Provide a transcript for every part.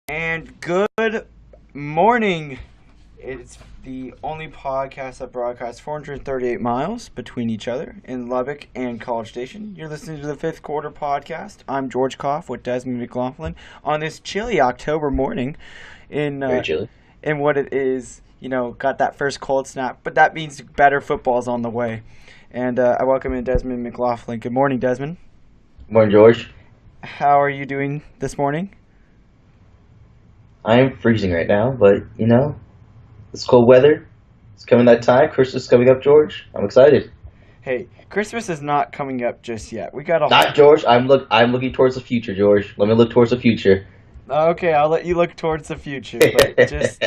And good morning. It's the only podcast that broadcasts 438 miles between each other in Lubbock and College Station. You're listening to the Fifth Quarter Podcast. I'm George Koff with Desmond McLaughlin on this chilly October morning Very chilly. in what it is, got that first cold snap, but that means better football's on the way. And I welcome in Desmond McLaughlin. Good morning, Desmond. Morning, George. How are you doing this morning? I am freezing right now, but it's cold weather. It's coming that time. Christmas is coming up, George. I'm excited. Hey, Christmas is not coming up just yet. We got Not George. I'm looking towards the future, George. Let me look towards the future. Okay, I'll let you look towards the future, but just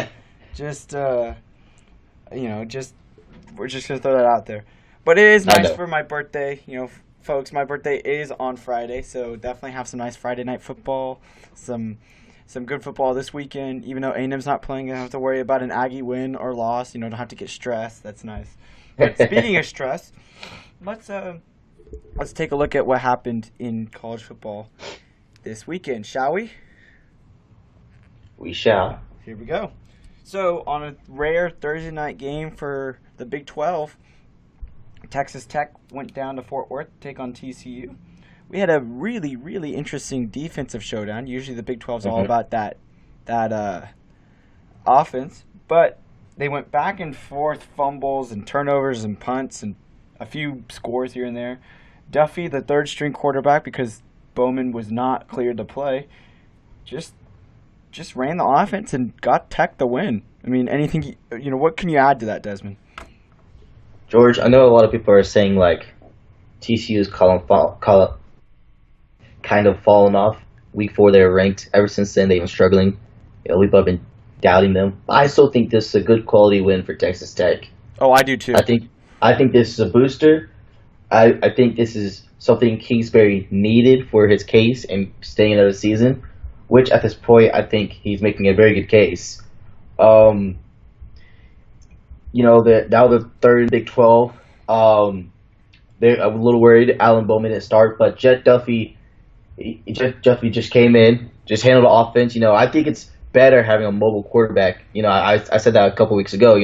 we're just gonna throw that out there. But it is I nice know. for my birthday, folks. My birthday is on Friday, so definitely have some nice Friday night football, some good football this weekend. Even though A&M's not playing, I don't have to worry about an Aggie win or loss. Don't have to get stressed. That's nice. But speaking of stress, let's take a look at what happened in college football this weekend, shall we? We shall. Here we go. So, on a rare Thursday night game for the Big 12, Texas Tech went down to Fort Worth to take on TCU. We had a really, really interesting defensive showdown. Usually the Big 12 is all about that offense, but they went back and forth, fumbles and turnovers and punts and a few scores here and there. Duffy, the third-string quarterback, because Bowman was not cleared to play, just ran the offense and got Tech the win. I mean, anything, what can you add to that, Desmond? George, I know a lot of people are saying, TCU's kind of fallen off. Week 4, they were ranked. Ever since then, they've been struggling. People have been doubting them. But I still think this is a good quality win for Texas Tech. Oh, I do too. I think this is a booster. I think this is something Kingsbury needed for his case and staying another season, which at this point I think he's making a very good case. Now the third Big 12. They're a little worried. Alan Bowman didn't start, but Jet Duffy just came in, just handled the offense. I think it's better having a mobile quarterback. I said that a couple weeks ago.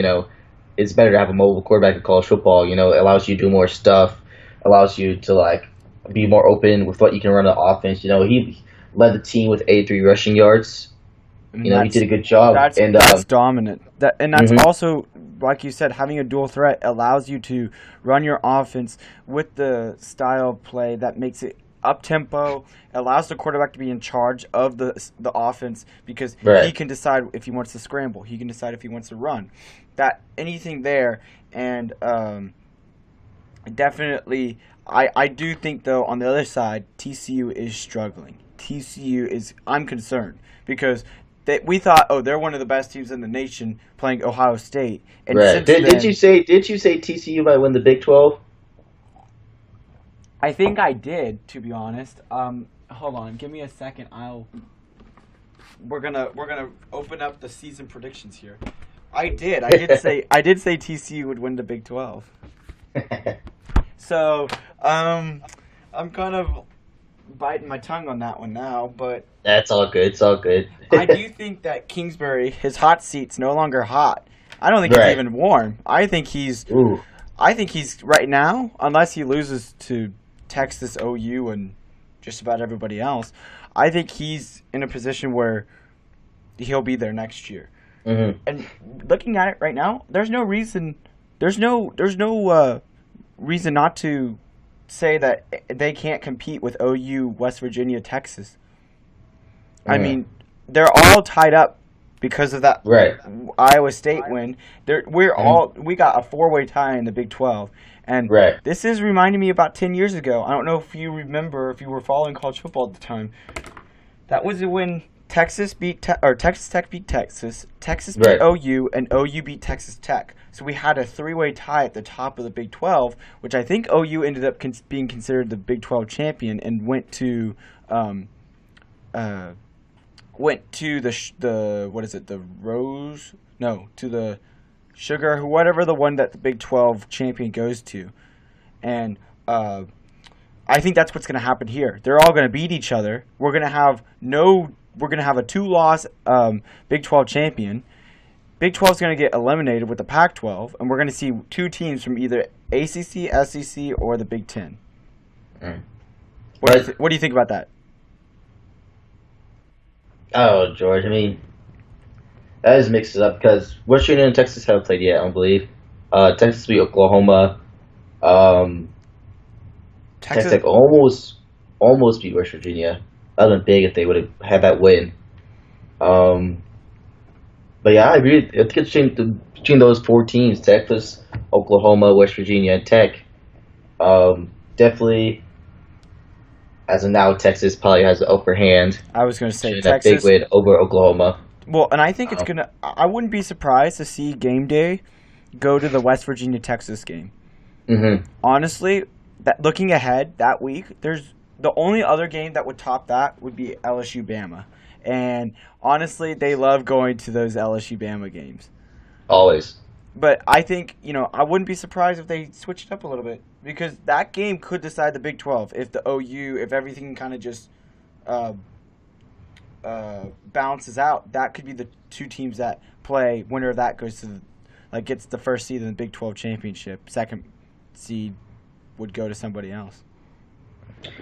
It's better to have a mobile quarterback in college football. It allows you to do more stuff, allows you to be more open with what you can run on the offense. He led the team with 83 rushing yards. He did a good job. That's dominant. That's Mhm. also, like you said, having a dual threat allows you to run your offense with the style of play that makes it up-tempo, allows the quarterback to be in charge of the offense because Right. he can decide if he wants to scramble. He can decide if he wants to run. That anything there, and definitely, I do think, though, on the other side, TCU is struggling. I'm concerned because we thought, they're one of the best teams in the nation playing Ohio State. And Right. since Did then, you say TCU might win the Big 12? I think I did, to be honest. Hold on, give me a second. We're gonna open up the season predictions here. I did say TCU would win the Big 12. So, I'm kind of biting my tongue on that one now, but That's all good. It's all good. I do think that Kingsbury, his hot seat's no longer hot. I don't think Right. he's even warm. I think he's right now, unless he loses to Texas, OU, and just about everybody else, I think he's in a position where he'll be there next year. Mm-hmm. And looking at it right now, there's no reason reason not to say that they can't compete with OU, West Virginia, Texas. I mean, they're all tied up because of that Right. Iowa State win. We got a 4-way tie in the Big 12, and Right. this is reminding me about 10 years ago. I don't know if you remember, if you were following college football at the time. That was when Texas Tech beat Texas, Texas beat Right. OU, and OU beat Texas Tech. So we had a 3-way tie at the top of the Big 12, which I think OU ended up being considered the Big 12 champion and went to the Sugar, whatever the one that the Big 12 champion goes to. And I think that's what's going to happen here. They're all going to beat each other. We're going to have no we're going to have a 2-loss Big 12 champion. Big 12 is going to get eliminated with the Pac-12, and we're going to see 2 teams from either ACC, SEC, or the Big 10. Mm. What do you think about that? Oh, George, I mean, that just mixes up because West Virginia and Texas haven't played yet, I don't believe. Texas beat Oklahoma. Texas Tech almost beat West Virginia. That would have been big if they would have had that win. But yeah, I agree. I think it's between those 4 teams: Texas, Oklahoma, West Virginia, and Tech. Definitely, as of now, Texas probably has the upper hand. I was going to say Texas. That big win over Oklahoma. Well, and I think it's gonna. I wouldn't be surprised to see game day go to the West Virginia Texas game. Mm-hmm. Honestly, that looking ahead that week, there's the only other game that would top that would be LSU Bama, and honestly, they love going to those LSU Bama games. Always. But I think I wouldn't be surprised if they switched it up a little bit because that game could decide the Big 12 if the if everything kind of just balances out. That could be the 2 teams that play. Winner of that goes to gets the first seed in the Big 12 championship. Second seed would go to somebody else.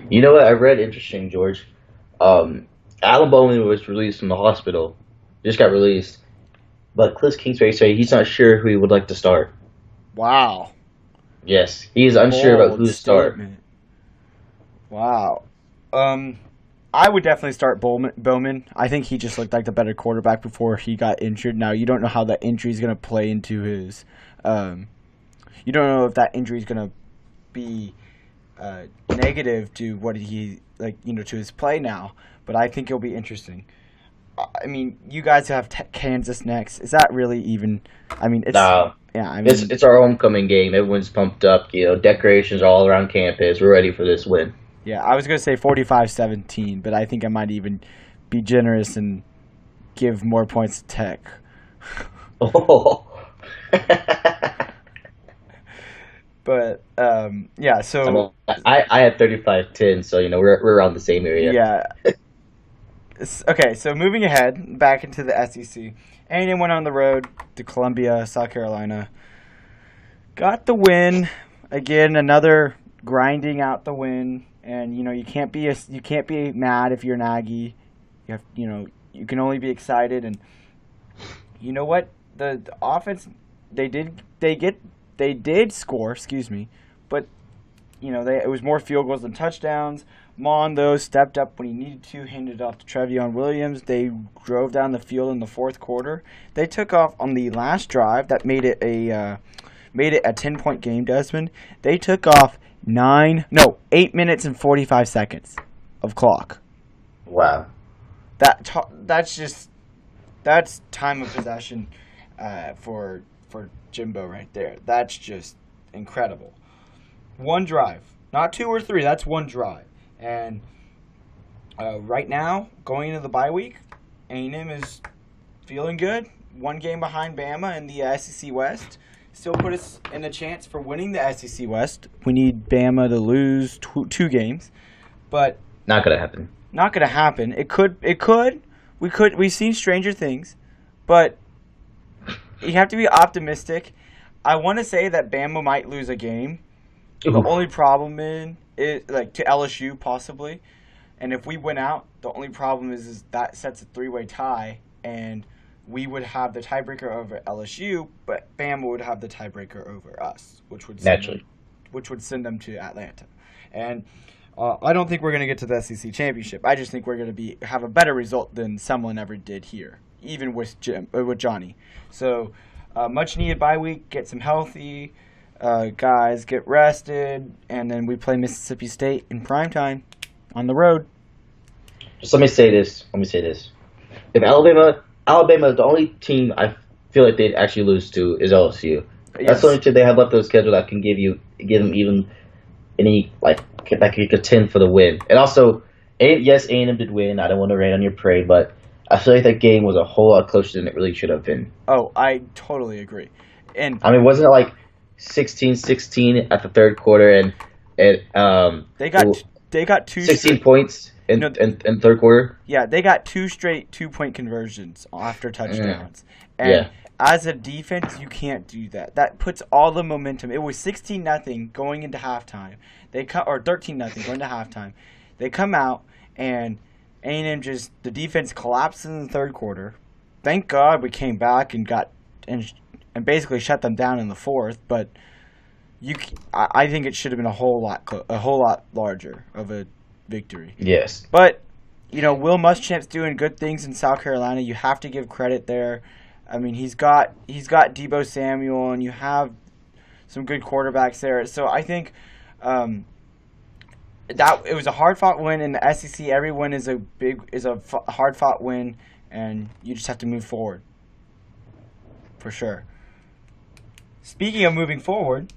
You know what I read? Interesting, George. Alan Bowman was released from the hospital. Just got released. But Cliff Kingsbury said he's not sure who he would like to start. Wow. Yes, he's unsure about who to start. Wow. I would definitely start Bowman. I think he just looked like the better quarterback before he got injured. Now, you don't know how that injury is going to play into his you don't know if that injury is going to be negative to what he to his play now, but I think it'll be interesting. I mean, you guys have Kansas next. Is that really even? I mean, it's no. Yeah, I mean, it's our homecoming game. Everyone's pumped up. Decorations are all around campus. We're ready for this win. Yeah, I was gonna say 45-17, but I think I might even be generous and give more points to Tech. Oh. But yeah, so I had 35-10, so we're around the same area. Yeah. Okay, so moving ahead, back into the SEC. A&M went on the road to Columbia, South Carolina. Got the win. Again, another grinding out the win. And you can't be mad if you're an Aggie. You have you can only be excited. And you know what? The offense they did score, but it was more field goals than touchdowns. Mon, though, stepped up when he needed to, handed it off to Trevion Williams. They drove down the field in the fourth quarter. They took off on the last drive that made it a 10-point game, Desmond. They took off 8 minutes and 45 seconds of clock. Wow. That's time of possession for Jimbo right there. That's just incredible. One drive. Not 2 or 3, that's one drive. And right now, going into the bye week, A&M is feeling good. 1 game behind Bama in the SEC West. Still put us in a chance for winning the SEC West. We need Bama to lose 2 games. But not going to happen. Not going to happen. It could. We've seen stranger things. But you have to be optimistic. I want to say that Bama might lose a game. Ooh. The only problem is to LSU possibly, and if we win out, the only problem is that sets a 3-way tie, and we would have the tiebreaker over LSU, but Bama would have the tiebreaker over us, which would send them to Atlanta. And I don't think we're going to get to the SEC championship. I just think we're going to have a better result than someone ever did here, even with Johnny. So much needed bye week. Get some healthy. Guys get rested, and then we play Mississippi State in primetime on the road. Just let me say this. If Alabama, the only team I feel like they'd actually lose to is LSU. Yes. That's the only team they have left on the schedule that can give them even any that could contend for the win. And also, yes, A&M did win. I don't want to rain on your parade, but I feel like that game was a whole lot closer than it really should have been. Oh, I totally agree. And I mean, wasn't it 16-16 at the third quarter, and they they got 16 points in third quarter. Yeah, they got 2 straight 2-point conversions after touchdowns. And Yeah. as a defense, you can't do that. That puts all the momentum. It was 16-0 going into halftime. Or 13-0 going to halftime. They come out and A&M the defense collapses in the third quarter. Thank God we came back and basically shut them down in the fourth, but I think it should have been a whole lot larger of a victory. Yes. But Will Muschamp's doing good things in South Carolina. You have to give credit there. I mean, he's got Deebo Samuel, and you have some good quarterbacks there. So I think that it was a hard fought win in the SEC. Every win is a hard fought win, and you just have to move forward for sure. Speaking of moving forward,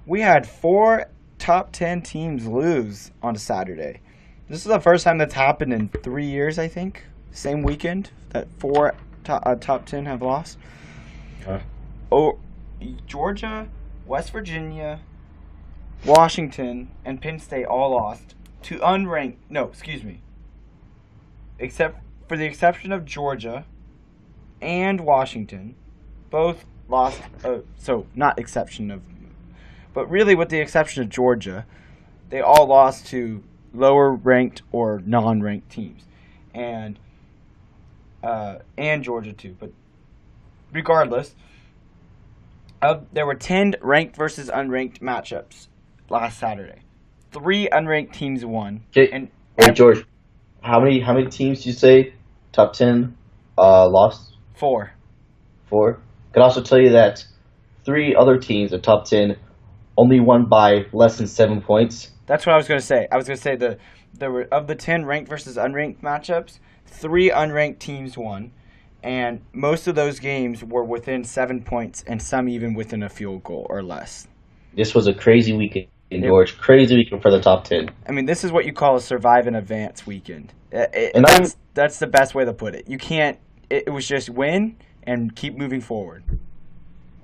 we had 4 top 10 teams lose on a Saturday. This is the first time that's happened in 3 years, I think. Same weekend that 4 top 10 have lost. Georgia, West Virginia, Washington, and Penn State all lost to unranked. No, excuse me. Except for the exception of Georgia and Washington, both lost. So not exception of, but really with the exception of Georgia, they all lost to lower ranked or non-ranked teams, and Georgia too. But regardless, there were 10 ranked versus unranked matchups last Saturday. 3 unranked teams won. Wait, George, how many teams did you say top 10 lost? 4. 4. Could also tell you that 3 other teams of top 10 only won by less than 7 points. That's what I was going to say. I was going to say there were, of the 10 ranked versus unranked matchups, 3 unranked teams won, and most of those games were within 7 points, and some even within a field goal or less. This was a crazy weekend, George. Crazy weekend for the top 10. I mean, this is what you call a survive and advance weekend. That's the best way to put it. You can't. It was just win and keep moving forward.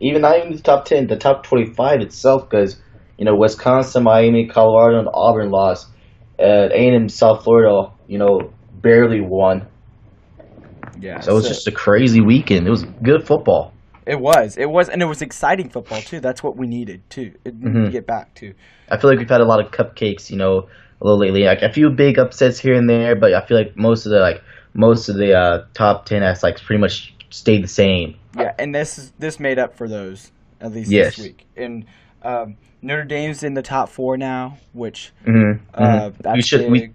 Even not even the top 10, the top 25 itself, because Wisconsin, Miami, Colorado, and Auburn lost. A&M, South Florida, barely won. Yeah. So it was just a crazy weekend. It was good football. It was, and it was exciting football too. That's what we needed to get back to. I feel like we've had a lot of cupcakes, a little lately. Like a few big upsets here and there, but I feel like most of the top 10 has pretty much stayed the same. Yeah, and this made up for those at least this week. And Notre Dame's in the top 4 now, which that's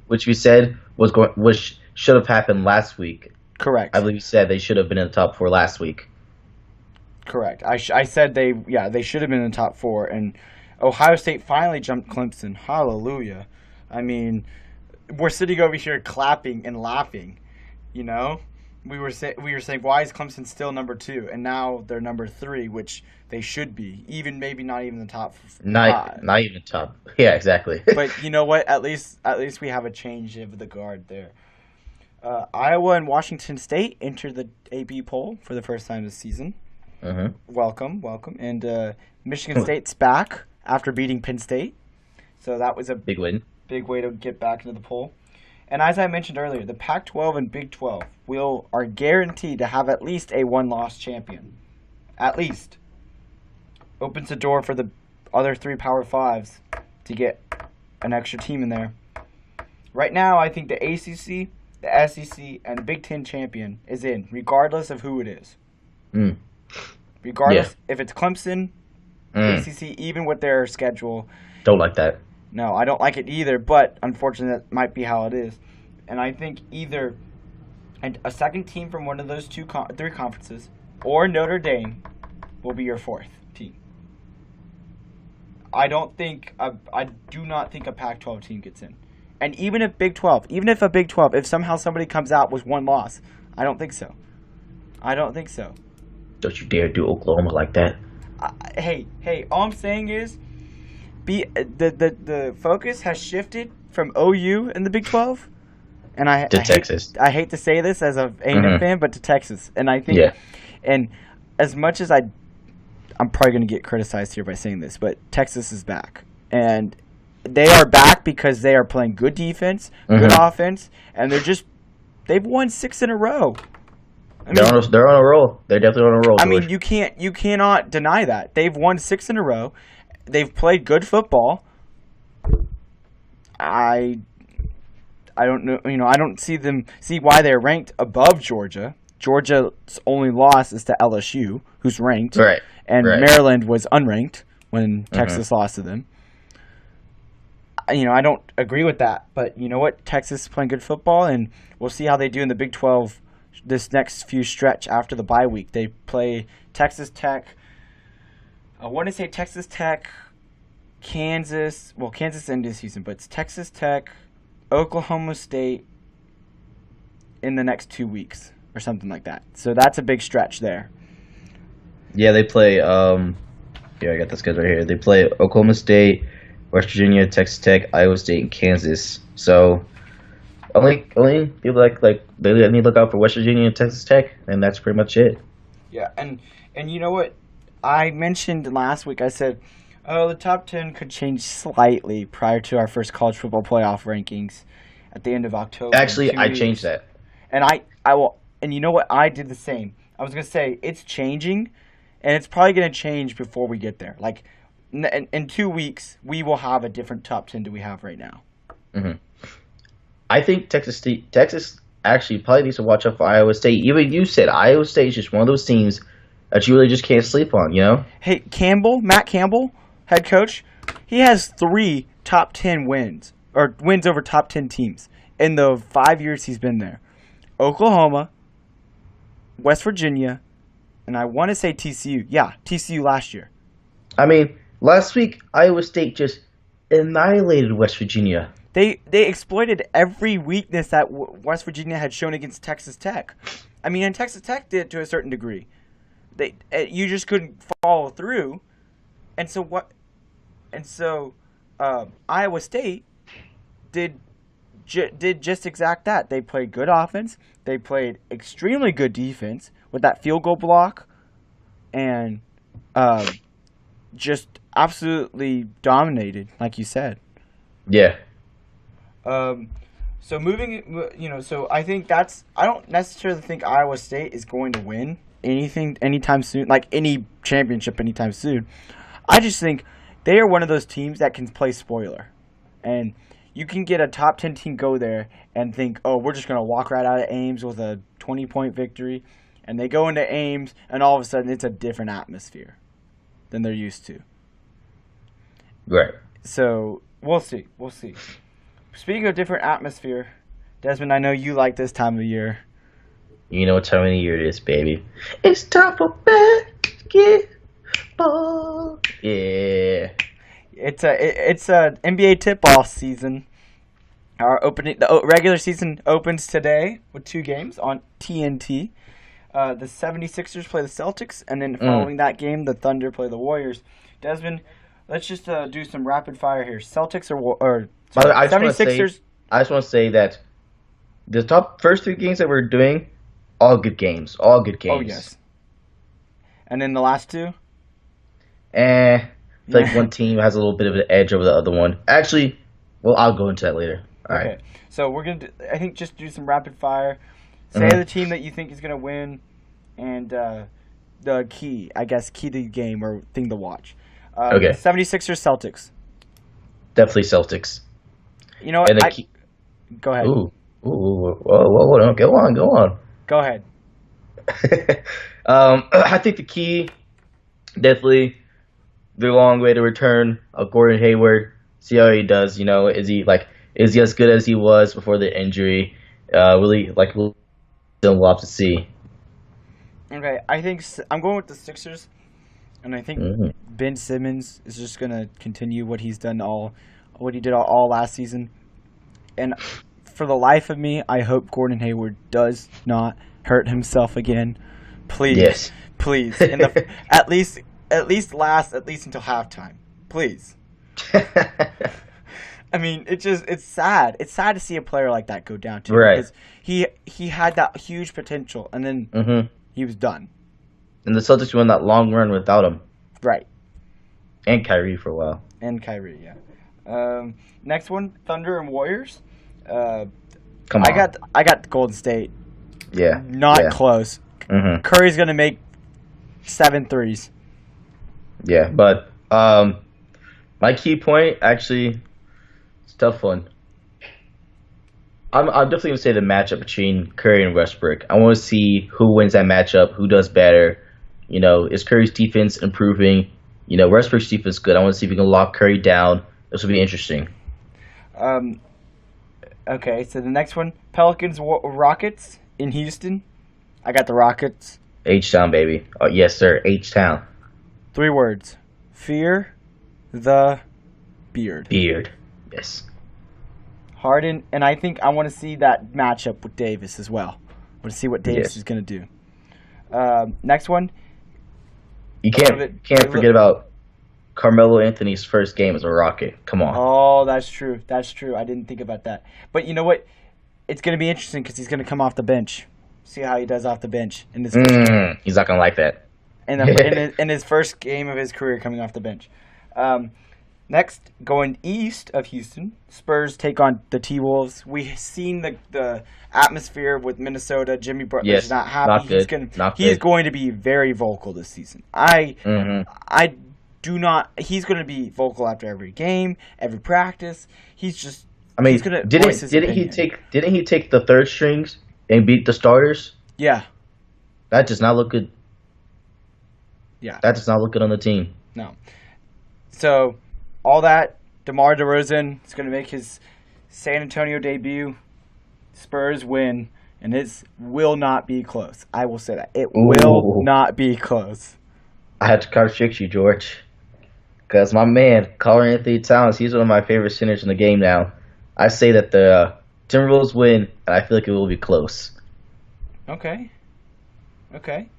which we said which should have happened last week. Correct. I believe you said they should have been in the top 4 last week. Correct. I said they should have been in the top 4, and Ohio State finally jumped Clemson. Hallelujah. I mean, we're sitting over here clapping and laughing, We were saying, why is Clemson still number 2? And now they're number 3, which they should be. Maybe not even the top 5. Not even top. Yeah, exactly. But you know what? At least we have a change of the guard there. Iowa and Washington State enter the AP poll for the first time this season. Welcome. And Michigan State's back after beating Penn State. So that was a big win. Big way to get back into the poll. And as I mentioned earlier, the Pac-12 and Big 12 are guaranteed to have at least a one-loss champion. At least. Opens the door for the other 3 Power 5s to get an extra team in there. Right now, I think the ACC, the SEC, and the Big 10 champion is in, regardless of who it is. Regardless if it's Clemson, ACC, even with their schedule. Don't like that. No, I don't like it either, but unfortunately that might be how it is. And I think either a second team from one of those 3 conferences or Notre Dame will be your 4th team. I do not think a Pac-12 team gets in. And even if if somehow somebody comes out with 1 loss, I don't think so. Don't you dare do Oklahoma like that. Hey, all I'm saying is the focus has shifted from OU in the Big 12 and Texas. I hate to say this as a A&M fan, but to Texas. And I think and as much as I'm probably going to get criticized here by saying this, but Texas is back. And they are back because they are playing good defense, good Mm-hmm. offense, and they've won 6 in a row. I mean, They're on a roll. They're definitely on a roll, I George. mean, you cannot deny that. They've won 6 in a row. They've played good football. I don't know, I don't see why they're ranked above Georgia. Georgia's only loss is to LSU, who's ranked. Right. And Right. Maryland was unranked when Mm-hmm. Texas lost to them. I don't agree with that, but you know what? Texas is playing good football, and we'll see how they do in the Big 12 this next few stretch after the bye week. They play Texas Tech. I want to say Texas Tech, Kansas. Well, Kansas ended the season, but it's Texas Tech, Oklahoma State in the next 2 weeks or something like that. So that's a big stretch there. Yeah, they play. Here, I got this guys right here. They play Oklahoma State, West Virginia, Texas Tech, Iowa State, and Kansas. So only people like they need to look out for West Virginia and Texas Tech, and that's pretty much it. Yeah, and you know what? I mentioned last week, I said, oh, the top 10 could change slightly prior to our first college football playoff rankings at the end of October. Actually, I changed that. And I will, and you know what? I did the same. I was going to say, it's changing, and it's probably going to change before we get there. Like, in 2 weeks, we will have a different top 10 than we have right now. Mm-hmm. I think Texas actually probably needs to watch out for Iowa State. Even you said Iowa State is just one of those teams that you really just can't sleep on, you know? Hey, Matt Campbell, head coach, he has 3 top 10 wins, or wins over top 10 teams in the 5 years he's been there. Oklahoma, West Virginia, and I want to say TCU. Yeah, TCU last year. I mean, last week, Iowa State just annihilated West Virginia. They exploited every weakness that West Virginia had shown against Texas Tech. I mean, and Texas Tech did to a certain degree. You just couldn't follow through, and so Iowa State did just exact that. They played good offense. They played extremely good defense with that field goal block, and just absolutely dominated, like you said. Yeah. So so I think I don't necessarily think Iowa State is going to win anything anytime soon, like any championship anytime soon. I just think they are one of those teams that can play spoiler. And you can get a top 10 team go there and think, oh, we're just going to walk right out of Ames with a 20-point victory. And they go into Ames, and all of a sudden it's a different atmosphere than they're used to. Right. So we'll see. Speaking of different atmosphere, Desmond, I know you like this time of year. You know what time of the year it is, baby. It's time for basketball. Yeah. It's a NBA tip-off season. The regular season opens today with 2 games on TNT. The 76ers play the Celtics, and then following that game, the Thunder play the Warriors. Desmond, let's just do some rapid fire here. Celtics or By the way, 76ers. I just want to say that the first 3 games that we're doing, all good games. All good games. Oh, yes. And then the last 2? It's like one team has a little bit of an edge over the other one. Actually, well, I'll go into that later. All right. So we're going to, I think, just do some rapid fire. Say the team that you think is going to win and the key to the game or thing to watch. Okay. 76ers, Celtics. Definitely Celtics. You know what? And Go ahead. Whoa, go on. Go ahead. I think the key, definitely the long way to return of Gordon Hayward. See how he does. You know, is he as good as he was before the injury? We'll still have to see. Okay, I think I'm going with the Sixers, and I think Ben Simmons is just gonna continue what he did all last season. And for the life of me, I hope Gordon Hayward does not hurt himself again. Please, yes. Please, at least last until halftime, please. I mean, it's sad. It's sad to see a player like that go down too. Right. Because he had that huge potential, and then he was done. And the Celtics won that long run without him. Right. And Kyrie for a while. And Kyrie, yeah. Next one, Thunder and Warriors. Uh, Come I on. got I got Golden State. Yeah. Not Yeah. close. hmm Curry's gonna make 7 threes. Yeah. But my key point actually, it's a tough one. I'm definitely gonna say the matchup between Curry and Westbrook. I want to see who wins that matchup, who does better. Is Curry's defense improving? Westbrook's defense is good. I want to see if we can lock Curry down. This will be interesting. Um, okay, so the next one, Pelicans Rockets in Houston. I got the Rockets. H Town, baby. Oh, yes, sir. H Town. 3 words. Fear the beard. Beard. Yes. Harden, and I think I want to see that matchup with Davis as well. I want to see what Davis Yes. is going to do. Next one. You a little can't forget about Carmelo Anthony's first game as a Rocket. Come on. Oh, that's true. That's true. I didn't think about that. But you know what? It's going to be interesting because he's going to come off the bench. See how he does off the bench in this first game. He's not gonna like that. In his first game of his career coming off the bench. Next, going east of Houston, Spurs take on the T-Wolves. We've seen the atmosphere with Minnesota. Jimmy Butler's Yes, not happy. not good. He's Good. going to be very vocal this season. I do not. He's going to be vocal after every game, every practice. He's going to voice his opinion. Didn't he take the third strings and beat the starters? Yeah, That does not look good. yeah. That does not look good on the team. No. So, all that, DeMar DeRozan is going to make his San Antonio debut. Spurs win, and it will not be close. I will say that. It will Ooh. not be close. I had to contradict you, George, because my man, Karl Anthony Towns, he's one of my favorite centers in the game now. I say that the Timberwolves win, and I feel like it will be close. Okay. Okay.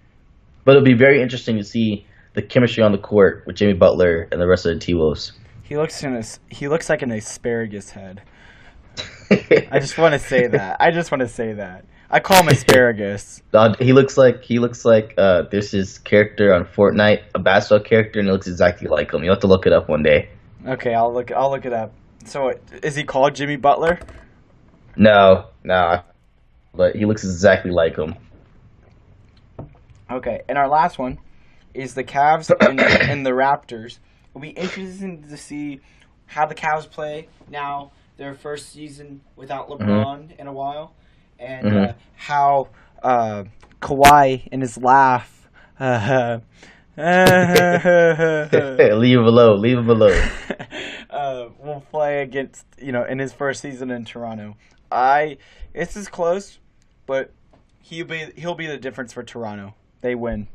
But it'll be very interesting to see the chemistry on the court with Jimmy Butler and the rest of the T-Wolves. He looks like an asparagus head. I just want to say that. I call him asparagus. He looks like there's his character on Fortnite, a basketball character, and it looks exactly like him. You'll have to look it up one day. Okay, I'll look it up. So, is he called Jimmy Butler? No, but he looks exactly like him. Okay, and our last one is the Cavs and the Raptors. It'll be interesting to see how the Cavs play now, their first season without LeBron in a while, and how Kawhi and his laugh Leave him alone. will play against, in his first season in Toronto. This is close, but he'll be the difference for Toronto. They win.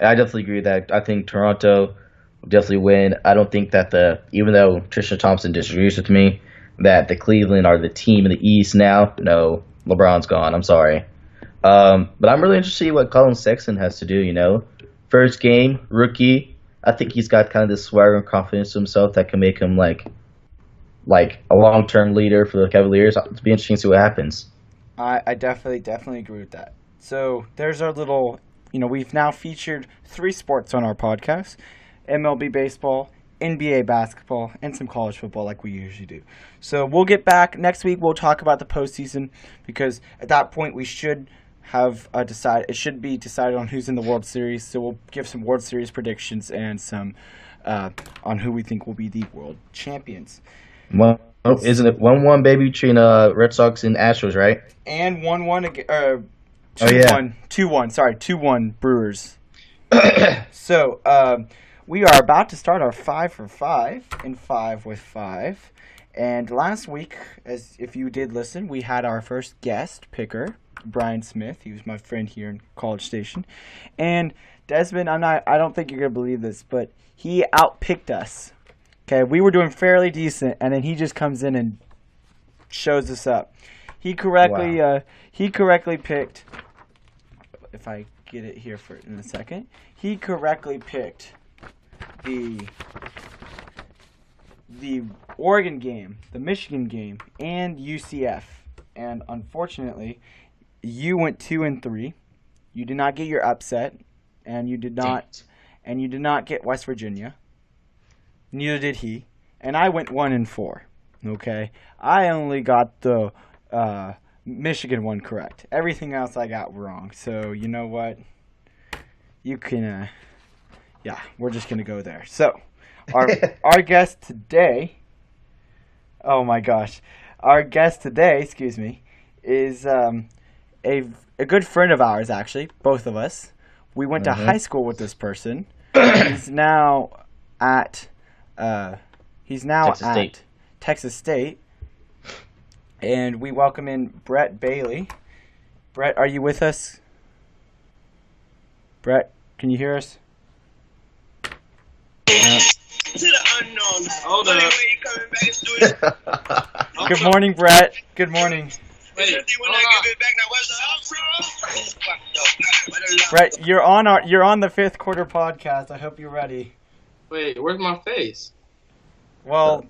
I definitely agree with that. I think Toronto will definitely win. I don't think that even though Tristan Thompson disagrees with me, that the Cleveland are the team in the East now. No, LeBron's gone. I'm sorry. But I'm really interested to see what Colin Sexton has to do, First game, rookie. I think he's got kind of this swagger and confidence to himself that can make him like a long-term leader for the Cavaliers. It'll be interesting to see what happens. I definitely agree with that. So there's our little, we've now featured 3 sports on our podcast: MLB baseball, NBA basketball, and some college football like we usually do. So we'll get back next week. We'll talk about the postseason because at that point we should have it should be decided on who's in the World Series. So we'll give some World Series predictions and some on who we think will be the world champions. Well, isn't it 1-1 baby between Red Sox and Astros, right? And 1-1 again. 2-1 Brewers. So, we are about to start our 5 for 5 in 5 with 5. And last week, if you did listen, we had our first guest picker, Brian Smith. He was my friend here in College Station. And Desmond, I don't think you're going to believe this, but he outpicked us. Okay, we were doing fairly decent, and then he just comes in and shows us up. He correctly picked. If I get it here in a second, he correctly picked the Oregon game, the Michigan game, and UCF. And unfortunately, you went 2-3. You did not get your upset, and you did not get West Virginia. Neither did he. and I went 1-4. Okay, I only got the Michigan one correct. Everything else I got wrong. So you know what? You can, yeah, we're just gonna go there. So, our guest today. Oh my gosh, our guest today, excuse me, is a good friend of ours. Actually, both of us. We went to high school with this person. He's now at Texas State. Texas State, and we welcome in Brett Bailey. Brett, are you with us? Brett, can you hear us? To the unknown. Hold up. Good morning, Brett. Good morning. Brett, you're on the fifth quarter podcast. I hope you're ready. Wait, where's my face? Well,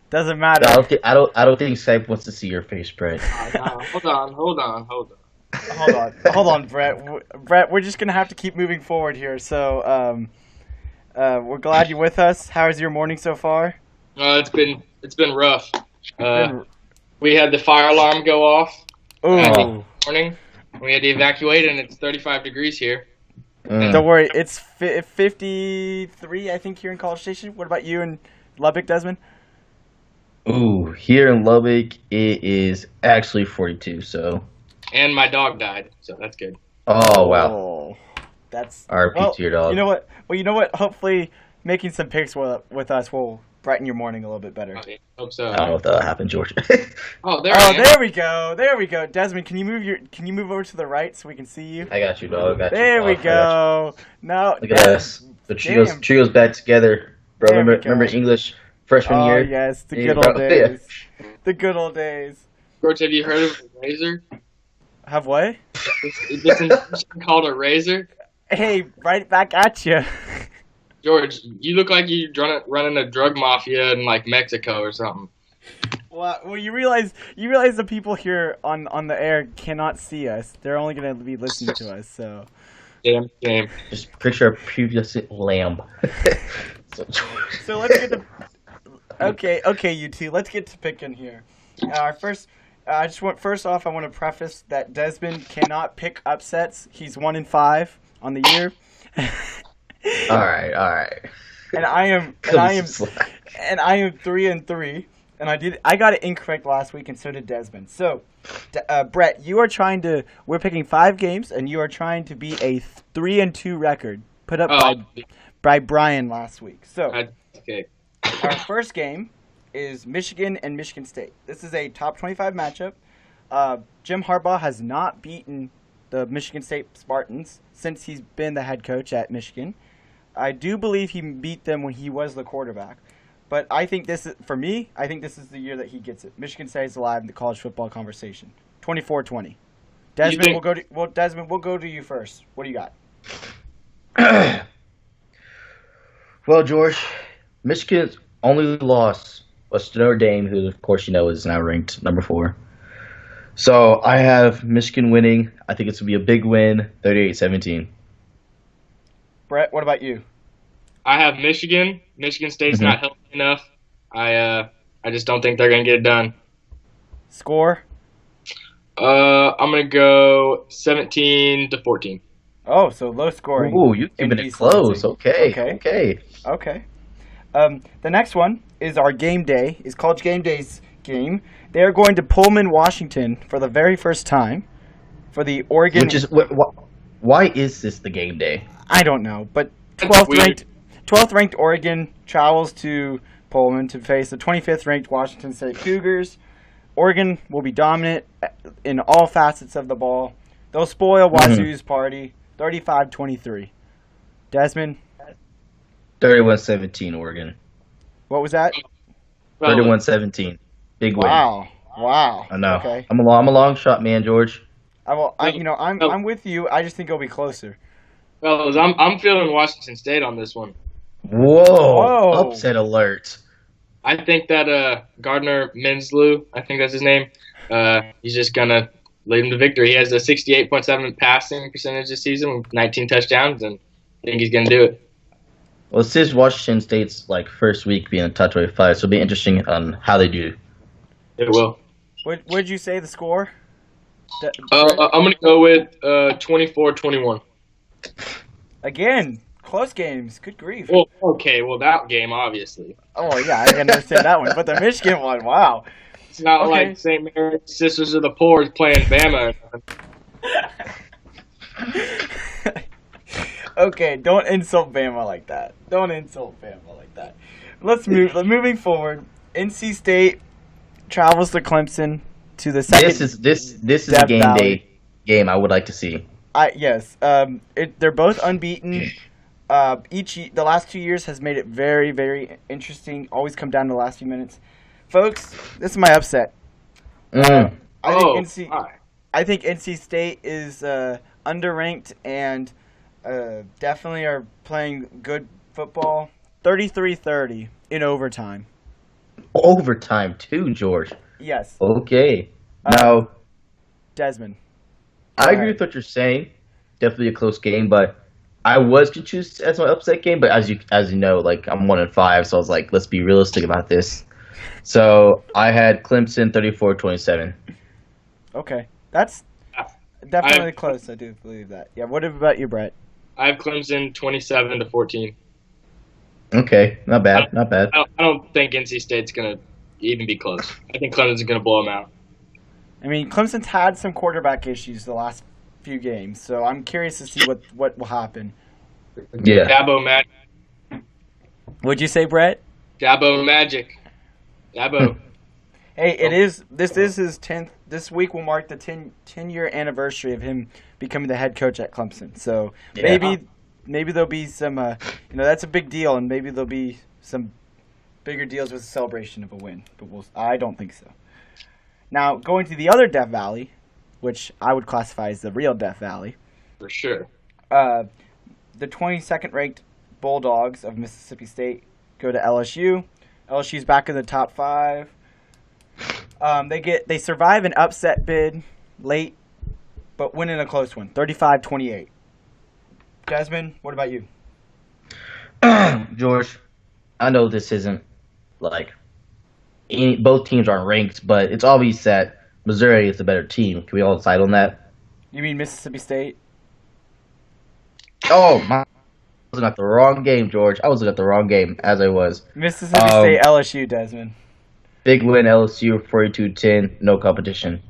doesn't matter. I don't think Skype wants to see your face, Brett. Hold on. Hold on, Brett. Brett, we're just gonna have to keep moving forward here. So, we're glad you're with us. How is your morning so far? It's been rough. We had the fire alarm go off. Ooh. Morning. We had to evacuate, and it's 35 degrees here. Don't worry, it's 53, I think, here in College Station. What about you in Lubbock, Desmond? Ooh, here in Lubbock, it is actually 42. So. And my dog died, so that's good. Oh wow. Oh, that's RP to your dog. You know what? Well, you know what? Hopefully, making some picks with us will brighten your morning a little bit better. I hope so. I don't know if that'll happen, George. There we go. Desmond, can you move over to the right so we can see you? I got you, dog. There we go. Now look at us. The trio's back together, bro. Remember English freshman year? Oh yes, the good old days. The good old days. George, have you heard of a razor? Have what? Is this called a razor? Hey, right back at you. George, you look like you're running a drug mafia in like Mexico or something. Well, you realize the people here on the air cannot see us. They're only going to be listening to us. So. Damn shame. Just picture a pubescent lamb. So let's get to. Okay, you two. Let's get to picking here. First off, I want to preface that Desmond cannot pick upsets. He's 1-5 on the year. All right. And I am 3-3. And I got it incorrect last week, and so did Desmond. So, Brett, we're picking 5 games, and you are trying to beat a 3-2 record put up by Brian last week. So, our first game is Michigan and Michigan State. This is a top 25 matchup. Jim Harbaugh has not beaten the Michigan State Spartans since he's been the head coach at Michigan. I do believe he beat them when he was the quarterback. But I think this is the year that he gets it. Michigan State is alive in the college football conversation. 24-20. Desmond, we'll go to you first. What do you got? Well, George, Michigan's only loss was to Notre Dame, who of course you know is now ranked number 4. So I have Michigan winning. I think it's going to be a big win, 38-17. Brett, what about you? I have Michigan. Michigan State's not healthy enough. I just don't think they're going to get it done. Score? I'm going to go 17-14. Oh, so low scoring. Ooh, you're keeping it close. Okay. The next one is our game day. It's College Game Day's game. They are going to Pullman, Washington for the very first time for the Oregon. Why is this the game day? I don't know, but 12th ranked Oregon travels to Pullman to face the 25th ranked Washington State Cougars. Oregon will be dominant in all facets of the ball. They'll spoil Wazoo's party, 35-23. Desmond? 31-17 Oregon. What was that? 31-17. Big win. Wow. I know. Okay. I'm a long shot, man, George. I'm with you. I just think it'll be closer. Fellas, I'm feeling Washington State on this one. Whoa. Upset alert. I think that Gardner Minshew, I think that's his name, he's just going to lead him to victory. He has a 68.7 passing percentage this season with 19 touchdowns, and I think he's going to do it. Well, since Washington State's like first week being a top 25, so it'll be interesting on how they do. It will. What did you say the score? Brett? I'm gonna go with 24-21. Again, close games. Good grief. Well, okay. Well, that game obviously. Oh yeah, I can understand that one, but the Michigan one, wow. It's not Okay. like St. Mary's Sisters of the Poor is playing Bama. Okay, don't insult Bama like that. Don't insult Bama like that. Let's move. Moving forward, NC State travels to Clemson to the second. This is a Death game Valley. day game I would like to see. Yes. They're both unbeaten. The last 2 years has made it very, very interesting. Always come down to the last few minutes, folks. This is my upset. Mm. I think NC State is underranked and definitely are playing good football. 33-30 in overtime. Overtime too, George. Yes. Okay. Now, Desmond. I agree with what you're saying. Definitely a close game, but I was to choose as my upset game. But as you know, like I'm 1-5, so I was like, let's be realistic about this. So I had Clemson 34-27. Okay. That's definitely close. I do believe that. Yeah. What about you, Brett? I have Clemson 27-14. Okay, not bad, not bad. I don't think NC State's gonna even be close. I think Clemson's gonna blow them out. I mean, Clemson's had some quarterback issues the last few games, so I'm curious to see what will happen. Yeah. Dabo Magic. What'd you say, Brett? Dabo Magic. Dabo. Hey, this is his 10th. This week will mark the 10-year anniversary of him becoming the head coach at Clemson. So Yeah. maybe there'll be some, that's a big deal, and maybe there'll be some bigger deals with the celebration of a win. But I don't think so. Now, going to the other Death Valley, which I would classify as the real Death Valley, For sure. the 22nd ranked Bulldogs of Mississippi State go to LSU. LSU's back in the top 5. They survive an upset bid late, but win in a close one, 35-28. Desmond, what about you? George, I know this isn't like both teams aren't ranked, but it's obvious that Missouri is the better team. Can we all decide on that? You mean Mississippi State? Oh, I was looking at the wrong game, George. I was looking at the wrong game, as I was. Mississippi State, LSU, Desmond. Big win, LSU, 42-10, no competition.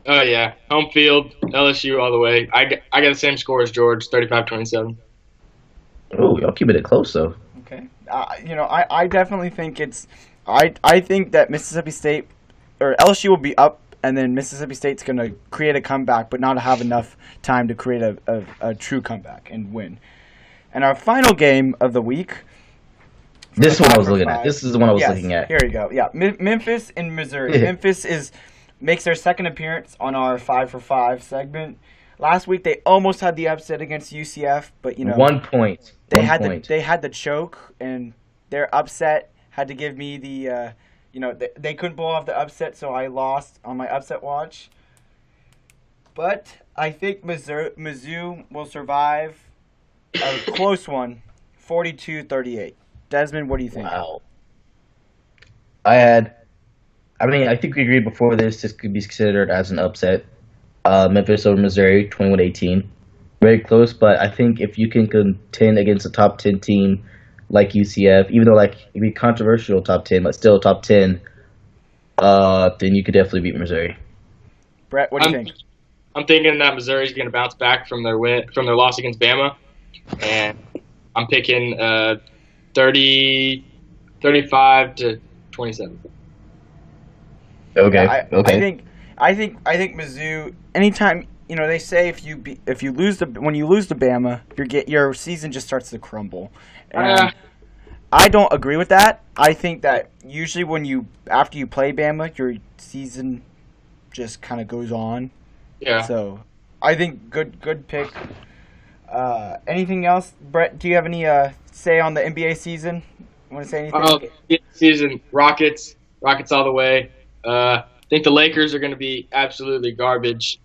Oh yeah, home field, LSU all the way. I got the same score as George, 35-27. Oh, y'all keeping it close, though. Okay. I definitely think I think that Mississippi State or LSU will be up, and then Mississippi State's going to create a comeback, but not have enough time to create a true comeback and win. And our final game of the week. This the one I top was looking at. five. This is the one I was Yes, looking at. Here we go. Yeah, Memphis and Missouri. Memphis makes their second appearance on our 5 for 5 segment. Last week they almost had the upset against UCF, but 1 point. they 1 had point. they had the choke, and their upset had to give me the they couldn't pull off the upset, so I lost on my upset watch. But I think Mizzou will survive a close one, 42-38. Desmond, what do you think? Wow. I think we agreed before this could be considered as an upset. Memphis over Missouri, 21-18. Very close, but I think if you can contend against a top 10 team like UCF, even though it'd be controversial top 10, but still top 10, then you could definitely beat Missouri. Brett, what do you think? I'm thinking that Missouri's going to bounce back from their loss against Bama, and I'm picking 35-27. Okay. Yeah, Okay. I think Mizzou. Anytime they say if you lose when you lose to Bama, your season just starts to crumble. And I don't agree with that. I think that usually after you play Bama, your season just kind of goes on. Yeah. So I think good pick. Anything else, Brett? Do you have any say on the NBA season? Want to say anything? Season Rockets all the way. I think the Lakers are going to be absolutely garbage.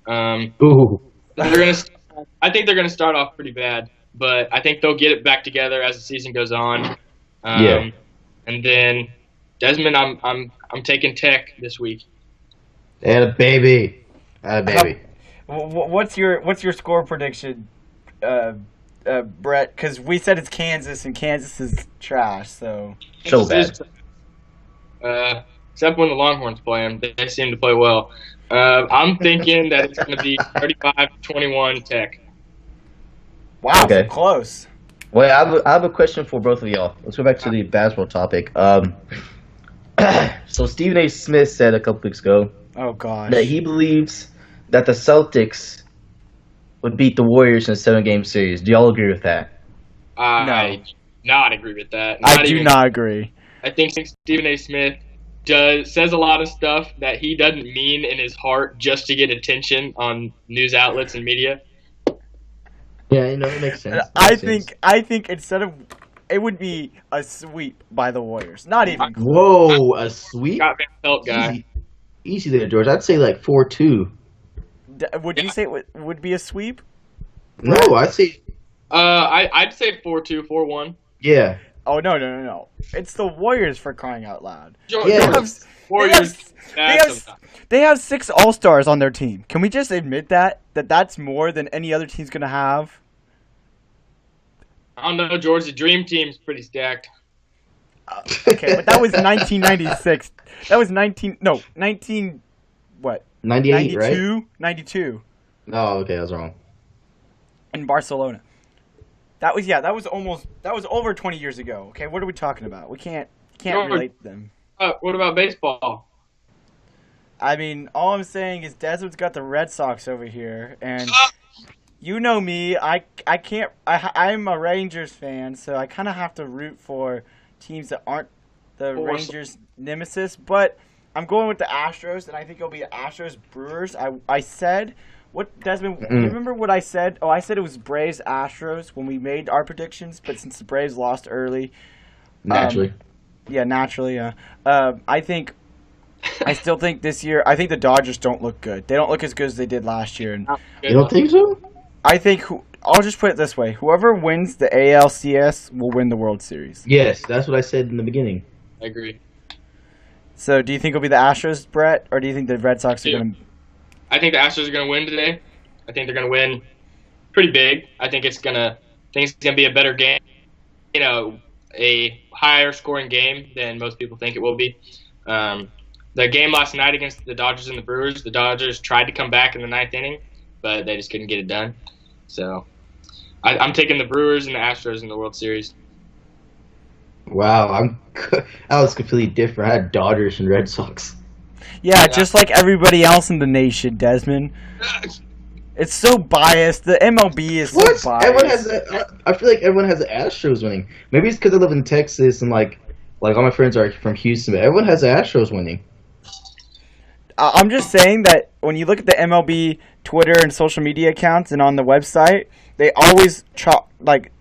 Ooh. I think they're going to start off pretty bad, but I think they'll get it back together as the season goes on. Yeah. And then Desmond, I'm taking Tech this week. And a baby. And a baby. What's your score prediction, Brett? Because we said it's Kansas, and Kansas is trash. So bad. Except when the Longhorns play them, they seem to play well. I'm thinking that it's going to be 35-21 Tech. Wow, Okay. so close. Well, I have a question for both of y'all. Let's go back to the basketball topic. So Stephen A. Smith said a couple weeks ago Oh gosh. that he believes that the Celtics would beat the Warriors in a 7-game series. Do y'all agree with that? I not agree with that. I do not agree. I think Stephen A. Smith says a lot of stuff that he doesn't mean in his heart just to get attention on news outlets and media. Yeah, it makes sense. I think instead of it would be a sweep by the Warriors. Not even close. Whoa, a sweep? Got Van Pelt guy. Easy there, George. I'd say like 4-2. Would you say it would be a sweep? No, I'd say. I'd say 4-2, 4-1. Yeah. Oh no! It's the Warriors, for crying out loud. Yeah. They have 6 All-Stars on their team. Can we just admit that's more than any other team's gonna have? I don't know, George. The Dream Team's pretty stacked. Okay, but that was 1996. That was 19 what? 98, right? 92 Oh, okay, I was wrong. in Barcelona. That was over 20 years ago. Okay, what are we talking about? We can't relate them. What about baseball? I mean, all I'm saying is Desmond's got the Red Sox over here, and you know me, I'm a Rangers fan, so I kind of have to root for teams that aren't the Rangers' nemesis, but I'm going with the Astros, and I think it'll be the Astros-Brewers. I said, what, Desmond, you remember what I said? Oh, I said it was Braves-Astros when we made our predictions, but since the Braves lost early. Naturally. Naturally. I still think this year, I think the Dodgers don't look good. They don't look as good as they did last year. And You don't think so? I think, I'll just put it this way. Whoever wins the ALCS will win the World Series. Yes, that's what I said in the beginning. I agree. So do you think it'll be the Astros, Brett, or do you think the Red Sox are going to... I think the Astros are going to win today. I think they're going to win pretty big. I think it's going to be a better game, a higher scoring game than most people think it will be. The game last night against the Dodgers and the Brewers, the Dodgers tried to come back in the 9th inning, but they just couldn't get it done. So I'm taking the Brewers and the Astros in the World Series. Wow, I was completely different. I had Dodgers and Red Sox. Yeah, just like everybody else in the nation, Desmond. It's so biased. The MLB is so biased. Everyone has I feel like everyone has the Astros winning. Maybe it's because I live in Texas and like all my friends are from Houston, but everyone has the Astros winning. I'm just saying that when you look at the MLB Twitter and social media accounts and on the website, they always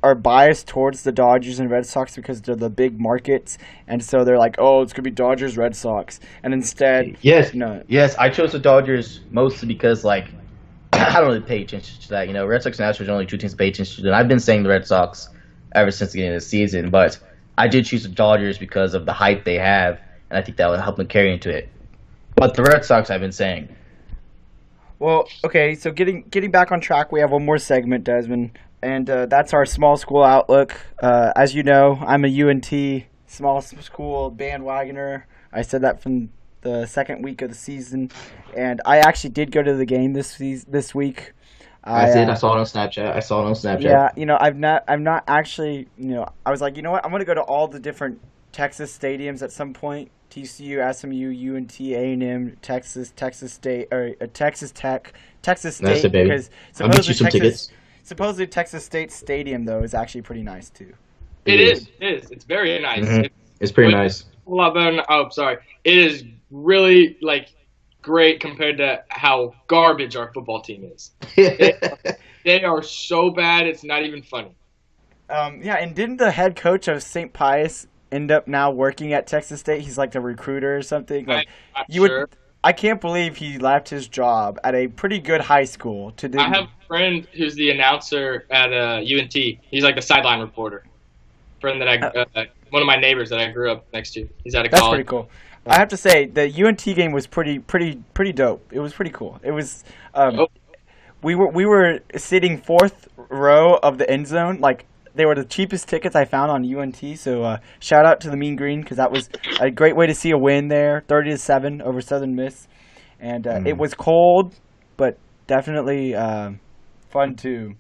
are biased towards the Dodgers and Red Sox because they're the big markets, and so they're like, oh, it's gonna be Dodgers, Red Sox, and instead, yes, I chose the Dodgers mostly because I don't really pay attention to that. Red Sox and Astros are the only 2 teams to pay attention to, and I've been saying the Red Sox ever since the beginning of the season, but I did choose the Dodgers because of the hype they have, and I think that would help them carry into it. But the Red Sox, I've been saying. Well, okay, so getting back on track, we have one more segment, Desmond, and that's our small school outlook. As you know, I'm a UNT small school bandwagoner. I said that from the second week of the season, and I actually did go to the game this week. I saw it on Snapchat. Yeah, I'm not actually, I was like, you know what, I'm going to go to all the different Texas stadiums at some point. TCU, SMU, UNT, A&M, Texas State, or Texas Tech, Texas State. That's it, baby. Because I'll get you some tickets. Supposedly Texas State Stadium though is actually pretty nice too. It is. It's very nice. Mm-hmm. It's pretty nice. A lot better. It is really great compared to how garbage our football team is. They are so bad. It's not even funny. Yeah, and didn't the head coach of St. Pius end up now working at Texas State? He's like the recruiter or something. I can't believe he left his job at a pretty good high school to do. I have a friend who's the announcer at UNT. He's like the sideline reporter. Friend that one of my neighbors that I grew up next to. He's out of That's college. pretty cool. I have to say the UNT game was pretty dope. It was pretty cool. It was we were sitting fourth row of the end zone. Like they were the cheapest tickets I found on UNT. So shout out to the Mean Green because that was a great way to see a win there, 30-7 over Southern Miss, and it was cold, but definitely fun to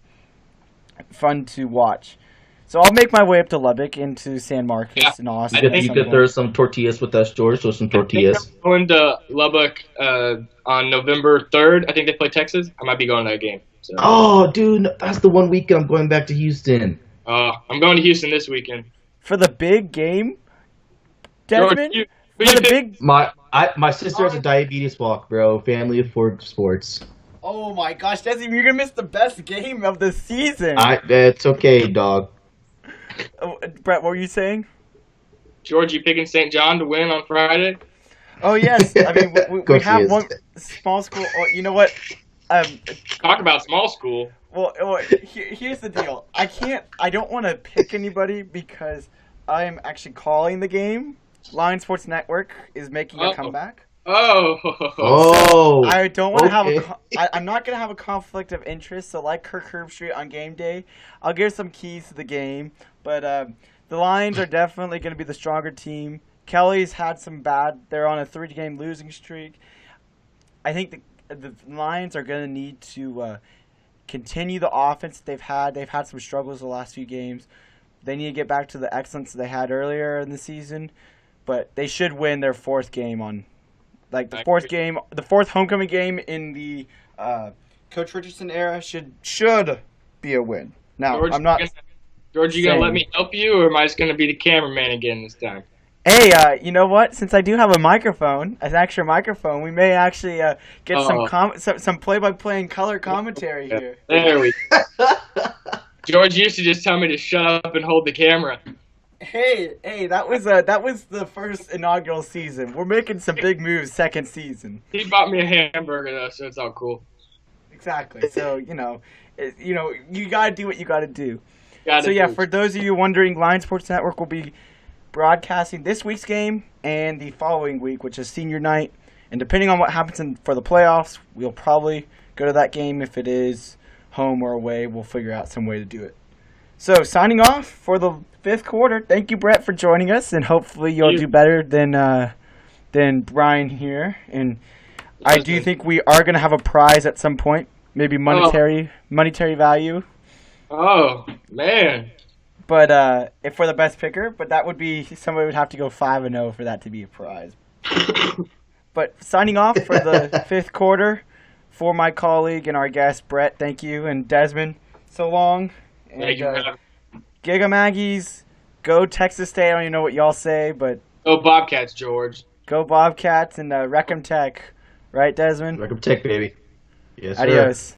watch. So I'll make my way up to Lubbock into San Marcos and Austin. You could throw some tortillas with us, George. Throw some tortillas. I'm going to Lubbock on November 3rd. I think they play Texas. I might be going to that game. So. Oh, dude, that's the one weekend I'm going back to Houston. I'm going to Houston this weekend. For the big game, Desmond? My sister has a diabetes walk, bro. Family afford sports. Oh my gosh, Desmond, you're going to miss the best game of the season. It's okay, dog. Brett, what were you saying? George, you picking St. John to win on Friday? Oh, yes. I mean, we have one small school. You know what? Talk about small school. Well, here's the deal. I don't want to pick anybody because I am actually calling the game. Lion Sports Network is making a comeback. Oh. So I don't want to have I'm not going to have a conflict of interest. So like Kirk Herbstreit on game day, I'll give some keys to the game. But the Lions are definitely going to be the stronger team. Kelly's had some bad. They're on a 3-game losing streak. I think the Lions are going to need to continue the offense they've had. They've had some struggles the last few games. They need to get back to the excellence they had earlier in the season. But they should win their fourth game on, like the fourth homecoming game in the Coach Richardson era should be a win. Now, George, I'm not. George, you gonna let me help you, or am I just gonna be the cameraman again this time? Hey, you know what? Since I do have a microphone, an extra microphone, we may actually get some play-by-play and color commentary here. There we go. George used to just tell me to shut up and hold the camera. Hey, that was the first inaugural season. We're making some big moves second season. He bought me a hamburger though, so it's all cool. Exactly. So you gotta do what you gotta do. For those of you wondering, Lion Sports Network will be broadcasting this week's game and the following week, which is senior night. And depending on what happens for the playoffs, we'll probably go to that game. If it is home or away, we'll figure out some way to do it. So signing off for the 5th quarter. Thank you, Brett, for joining us, and hopefully you'll do better than Brian here. And I do think we are going to have a prize at some point, maybe monetary value. Oh man! But if for the best picker, but that would be somebody would have to go 5-0 for that to be a prize. But signing off for the 5th quarter for my colleague and our guest Brett, thank you, and Desmond, so long. And, thank you. Giga Aggies, go Texas State. I don't even know what y'all say, but go Bobcats, George. Go Bobcats and Wreck 'em Tech, right, Desmond? Wreck 'em Tech, baby. Yes, Adios. Sir.